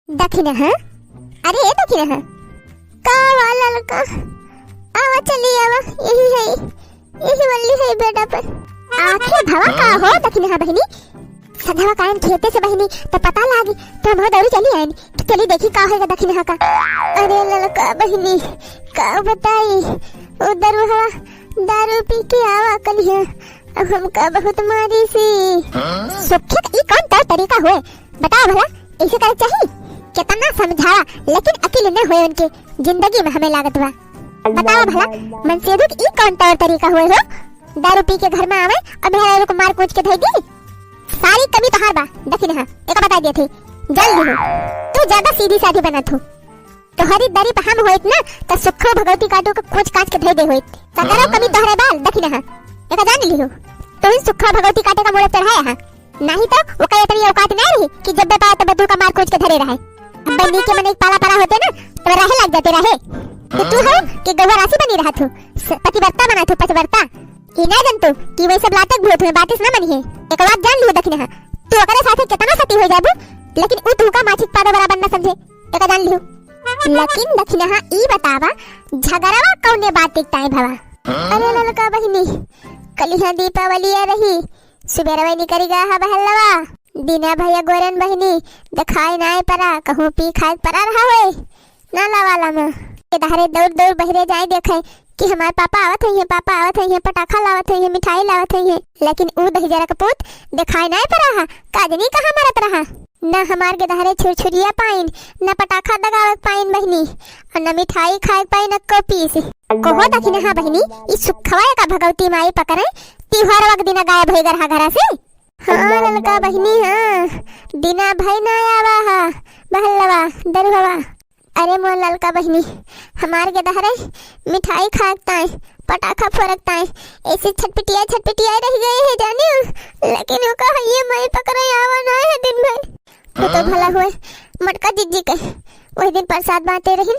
दखिन हाँ अरे ये दखिन हाँ का वाला लड़का आवा चली आवा यही वल्ली है बेटा पर आखे भवा का हो दखिन हाँ बहनी सधवा कायन खेते से बहनी तो पता लागी तो हम दौड़ी चली आए तो चली देखी का होगा दखिन हाँ का। अरे लड़का बहनी का बताई उधर हवा दारू पी के आवा कलिया अब हमका बहुत मारी सी सुखित ई कौन तो तरीका हुए बताओ भला ऐसे करे चाहिए कितना समझाया लेकिन अकेले न हुए उनके जिंदगी में हमें लागत बा। बताओ भला मनसेदुक ई कौन तो तरीका हुए हो दारू पी के घर में आवे और मेरा को मार कूच के धई दी सारी कमी तो हार बा दखिन हाँ एक बता दिए थे जल्दी हो तू ज्यादा सीधी साधी बनत हो तो हरी दरी पे हम होइत ना तो सुखो भगवती काटो को खोज काट के धई दे होइत सगरो कमी तोहरे बाल दखिन हाँ एक जान लियो तो इन सुखा भगवती काटे का मोड़ चढ़ाया है नहीं तो वो कई इतनी औकात नहीं रही कि जब बेटा तो बदू का मार कूच के धरे रहे बंदी के मन एक पाला पड़ा होते ना तो रहे लग जाते रहे तो तू हो कि गवा राशि बनी रहा तू पतिव्रता बना तू पतिव्रता ये ना जानतो कि वही सब लातक भूत में बातिस ना बनी है एक बात जान लियो दखिन हाँ तू अकरे साथे कितना सती हो जाबू लेकिन उ तू का माछिक पादो बराबर न समझे एक जान लियो लेकिन दखिन हाँ ई बतावा झगड़ावा कौने बात टिकताए भवा। अरे ललका बहिनी कलिहा दीपावली आ रही सुबेरवा निकरीगा हा बहलवा दिना भैया गोरन बहिनी दिखाई नाय परा कहूं पी खाए परा रहा होए ना लावाला में के धारे दौड़ दौड़ बहरे जाए देखे कि हमारे पापा आवत है पटाखा लावत है मिठाई लावत है लेकिन ऊ दहिजरा का पूत दिखाई नाय परा हा काजनी कहां मरत रहा न हमार के धारे छुरछुरिया पाइन न पटाखा दगावत पाइन बहिनी और न मिठाई खाए पाइन न कोपी से कोहो दखिन हाँ बहिनी इस सुखवाए का भगवती माई पकड़े त्योहार वक्त दिना गायब होई रहा घरा से। हाँ ललका बहिनी हाँ दिना भाई ना आवा हा बहलवा दरवा अरे मोर ललका बहिनी हमार के दहरे मिठाई खाकता है पटाखा फोड़ता है ऐसे छटपटिया रह गए है जाने लेकिन वो कहा ये मैं पकड़े आवा ना है दिन भर तो भला हुए मटका जीजी के वही दिन प्रसाद बांटे रही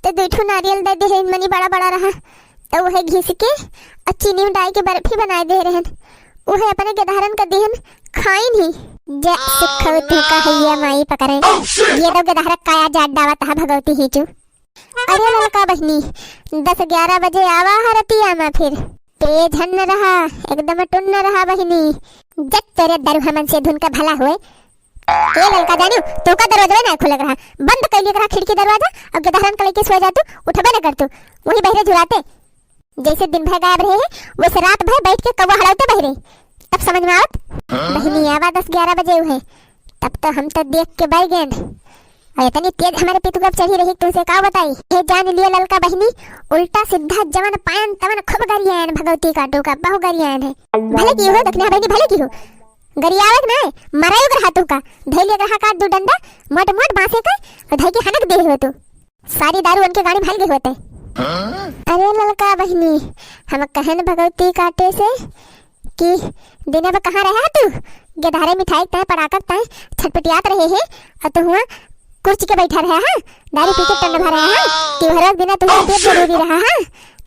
तो दूठो नारियल दे दे मनी बड़ा बड़ा रहा तो वह घिस के और चीनी में डाल के बर्फी बनाए दे रहे वह अपने गधारन का देहन खाई नहीं जे सुखवती का हैया माई पकड़े ये तो गधारक काया जाट दावत है भगवती ही चू। अरे ललका बहनी 10-11 बजे आवा हरतिया में फिर पे झन रहा एकदम टुन्न रहा बहनी जब तेरे दरभमन से धुन का भला हुए ए ललका जानियो तो का दरवाजा ना खुल रहा बंद कर लिया खिड़की दरवाजा और गधारन का लेके सो जा तू उठबे न कर तू वही बहरे झुलाते जैसे दिन भर गायब रहे वैसे रात भर बैठ के कौवा हड़ाते बहरे तब समझ में आवत बहनी आवा 10-11 बजे हुए तब तो हम तो देख के बैठ गए और इतनी तेज हमारे पितु कब चढ़ी रही तुमसे का बताई हे जान लिया ललका बहनी उल्टा सीधा जवन पायन तवन खूब गरियान भगवती का डोका बहु गरियान है भले की हो दखना बहनी भले की हो गरियावत ना मरायो कर हाथों का धैले कर हाथ दो डंडा मोट मोट बांसे का और धै के हनक दे हो तू सारी दारू उनके गाड़ी भल गए होते। अरे ललका बहनी हम कहन भगवती काटे से कि दिन अब कहाँ रहा तू गधारे मिठाई तय पराकत तय छटपटियात रहे है और तू हुआ कुर्सी के बैठा रहा है दारू पी के टन भरा है कि हर दिन तू पेट जरूरी रहा है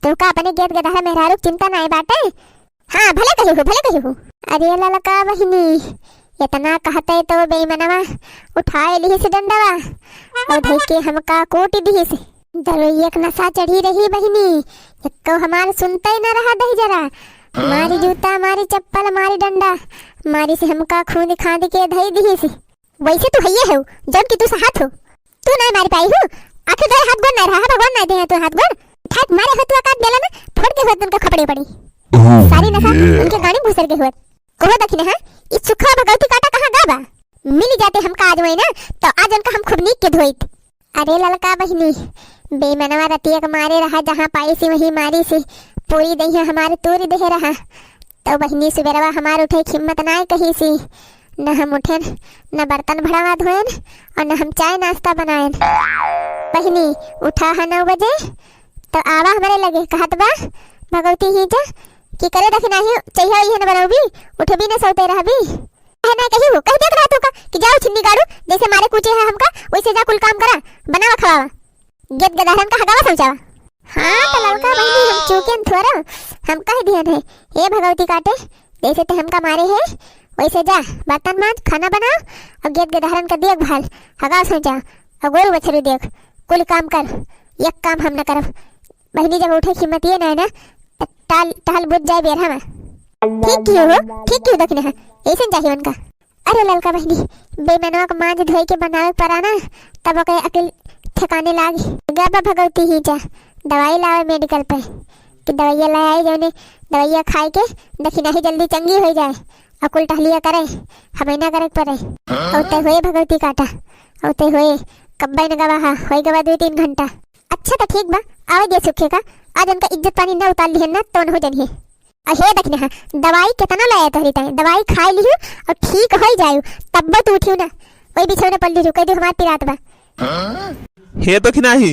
तो का अपने गेट गधारा मेहरारू चिंता नहीं बाटे। हाँ भले कही हो अरे ललका बहनी इतना कहते तो बेईमानवा उठाए ली से डंडवा और धई के हमका कोट दी से दरो एक नशा चढ़ी रही बहनी एक हमार सुनते ही न रहा दही जरा मारी जूता मारी चप्पल मारी डंडा मारी से हमका खून खाद के धई दी से वैसे तू हइये हो जब कि तू साथ हो तू नहीं मारी पाई हो आखिर तेरे हाथ गोड़ नहीं रहा भगवान नहीं दे तू हाथ गोड़ ठाक मारे हाथ का देला ना फोड़ के हाथ उनका खपड़े पड़ी सारी नशा उनके गाने घुसर के हुए कोहो दखिने हां इस सुखा भगवती काटा कहां गाबा मिल जाते हमका आज वही ना तो आज उनका हम खूब नीक के धोइत। अरे ललका बहनी बेमनवा रतिया के मारे रहा जहां पाई सी वही मारी सी पूरी दहिया हमारे तोरी दे रहा तो बहनी सुबेरवा हमार उठे हिम्मत ना कही सी न हम उठे न बर्तन भड़ावा धोएन और न हम चाय नाश्ता बनाएन बहनी उठा है 9 बजे तो आवा हमारे लगे कहत बा भगवती ही जा कि करे दखना ही चाहिए ही न बनोबी उठे भी न सोते रहबी है ना कही हो कह देत रहा तू का कि जाओ छिन्नी गाड़ू जैसे मारे कूचे है हमका वैसे जा कुल काम करा बनावा खवावा गेट गदारन का हगावा समझावा। हाँ तो लड़का बहनी हम चूके थोड़ा हम कह दिया थे हे भगवती काटे जैसे ते हमका मारे है वैसे जा बर्तन मांज, खाना बनाओ और गेट गधारन का देखभाल हगा सो जा और गोल बछरू देख, कुल काम कर। एक काम हम न करब। बहनी जब उठे हिम्मत ये ना है ना तो टाल टहल बुझ जाए बेरहा में। ठीक क्यों हो, ठीक क्यों दखने है ऐसे चाहिए उनका। अरे ललका बहनी बेमनवा को मांझ धोई के बनावे पड़ा ना तब ओके अकेल ठिकाने लागी। गबा भगवती ही जा दवाई लावे मेडिकल पे कि दवाइयाँ लाई जाने, दवाइयाँ खाए के दखिना ही जल्दी चंगी हो जाए और कुल टहलिया करे हमें ना करे पड़े। औते हुए भगवती काटा औते हुए कब्बा न गवा होई गवा 2-3 घंटा। अच्छा तो ठीक बा आवे दे सुखे का आज उनका इज्जत पानी न उतार लिहन ना तो न हो जनिए। अहे देखने हा दवाई कितना लाया तोहरी ताई, दवाई खाई लिहु और ठीक हो जायु तब तो उठियो ना वही बिछौने पड़ लिहु कह दे हमार पिरात बा। हे दखिना ही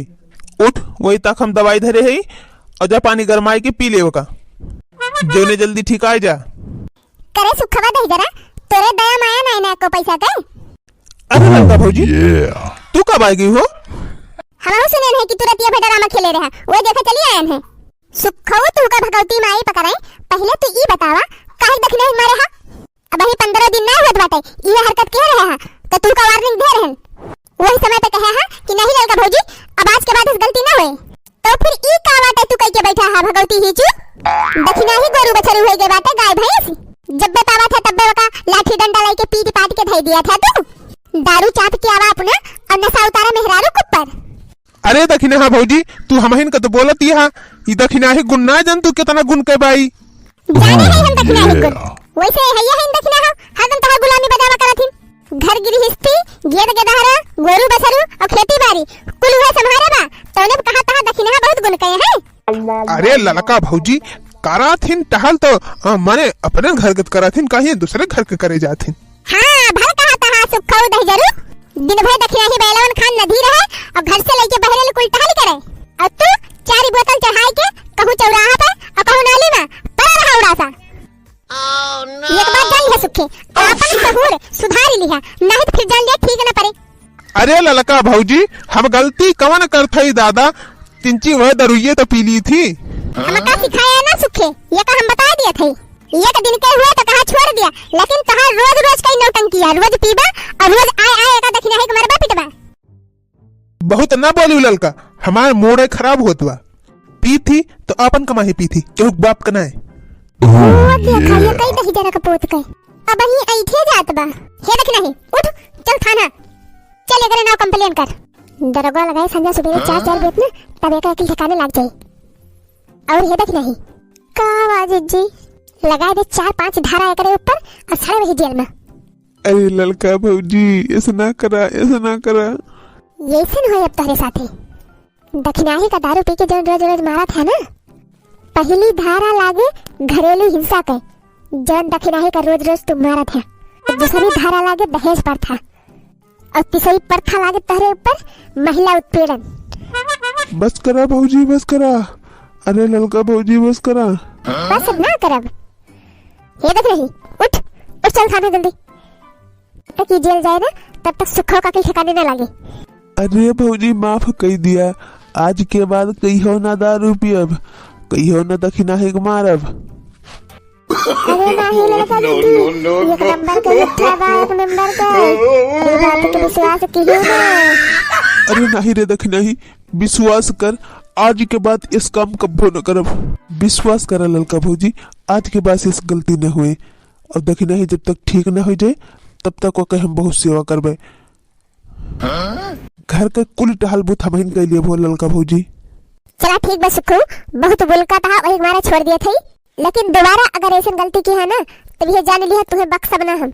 उठ वही तक हम दवाई धरे है और जा पानी गरमाए के पी ले का जोने जल्दी ठीक आ जा। करे सुखवा दही जरा तोरे दया माया नहीं ना को पैसा के। अरे लड़का भौजी तू कब आ गई हो? हम सुने है कि तुरंत ये भेडरामा खेले रहा वो देखे चली आयन है। सुखऊ तू का भगवती माई पकड़ाई पहले तो ई बतावा काहे दखने मारे हा। अब ही 15 दिन ना होत बाटे ये हरकत के रहे हा तो तू का वार्निंग दे रहन वही समय पे कहे हा कि नहीं लड़का भौजी अब आज के बाद इस गलती ना होए। तो फिर ई का बाटे तू कह के बैठा हा भगवती ही चू दखिना ही गोरू बछरू होई गए बाटे गाय भैंस जब बतावा था तब का लाठी डंडा लाई के पीट पाट के धई दिया था तू दारू चाप के आवा अपना और नशा उतारा मेहरारू कुप्पर। अरे दखिना हा भौजी तू हमहिन का तो बोलत हा ई दखिना ही गुण ना जन तू कितना गुण के बाई जाने है हम दखिना ही गुण वैसे हैया है दखिना हा हरदम तोहर गुलामी बजावा करथिन। घर गृहस्थी गेद गदहरा गोरू बछरू और खेती बाड़ी कुल हुए संभारे बा तौने कहा तहा दखिना बहुत गुण कहे है। अरे ललका भौजी कराथिन टहल तो माने अपने घर के कराथिन कहीं दूसरे घर के करे जाथिन। हां भर कहा तहा सुखऊ दही जरूर दिन भर दखिना ही बैलवन खान नदी रहे और घर से लेके बहरे कुल टहल करे और तू 4 बोतल चढ़ाई के कहू चौराहा पे और कहू नाली में पड़ा रहा उड़ासा। एक बात जान ले सुखे अपन सहूर सुधार लिया नहीं तो फिर जान ले ठीक न पड़े। अरे ललका भौजी हम गलती कवन करथई दादा तिंची वह दरुइये तो पी ली थी। हम का सिखाया ना सुखे ये का हम बता दिए थे एक दिन के हुए तो कहा छोड़ दिया लेकिन कहा रोज रोज कई नौटंकी है रोज पीबा और रोज आए का दखिना है कि मरबा पिटबा। बहुत ना बोलू ललका हमार मोड़े खराब होत बा पी थी तो अपन कमाही पी थी क्यों बाप कनाए वो देखा ये कई दही जरा का पोत के अब ही ऐठे जात बा हे दखिना ही उठ चल थाना चल एकरे नाव कंप्लेन कर दरोगा लगाए संजा सुबह 4 बेत ना तब एक अकेले ठिकाने लग जाए। और हे दखिना ही का आवाज जी लगाए दे 4-5 धारा एकरे ऊपर और सारे वही जेल में। अरे ललका भौजी ऐसा ना करा ये सन हो अब तोहरे साथे दखिनाही का दारू पी के जो रोज रोज मारा था ना पहली धारा लागे घरेलू हिंसा के जन दखिनाही का रोज रोज तुम मारा था दूसरी धारा लागे दहेज पर था और तीसरी पर था लागे तोहरे ऊपर महिला उत्पीड़न। बस करा भौजी बस करा। अरे ललका भौजी बस करा बस ना करब ये देख रही उठ चल थाने जल्दी कि जेल जाए ना तब तक सुखो का ठिकाने न लागे। अरे भौजी माफ कर दिया आज के बाद कहियो ना दारू पियब कहियो ना दखिना ही मारब। अरे नहीं लड़का एक नंबर का मिठा बा एक नंबर का ये बात के विश्वास कीजिए ना। अरे नहीं रे दखिना ही विश्वास कर आज के बाद इस काम कब्बो न करब। विश्वास कर ललका भौजी आज के बाद इस गलती न हुए और दखिना ही जब तक ठीक न हो जाए तब तक वो हम बहुत सेवा करबे। घर के कुल टहल बुत हम के लिए बोल ललका भौजी। चला ठीक बस सुखू बहुत बुलका था वही हमारा छोड़ दिया थे लेकिन दोबारा अगर ऐसी गलती की है ना तो ये जान लिया तुम्हें बख्शब ना हम।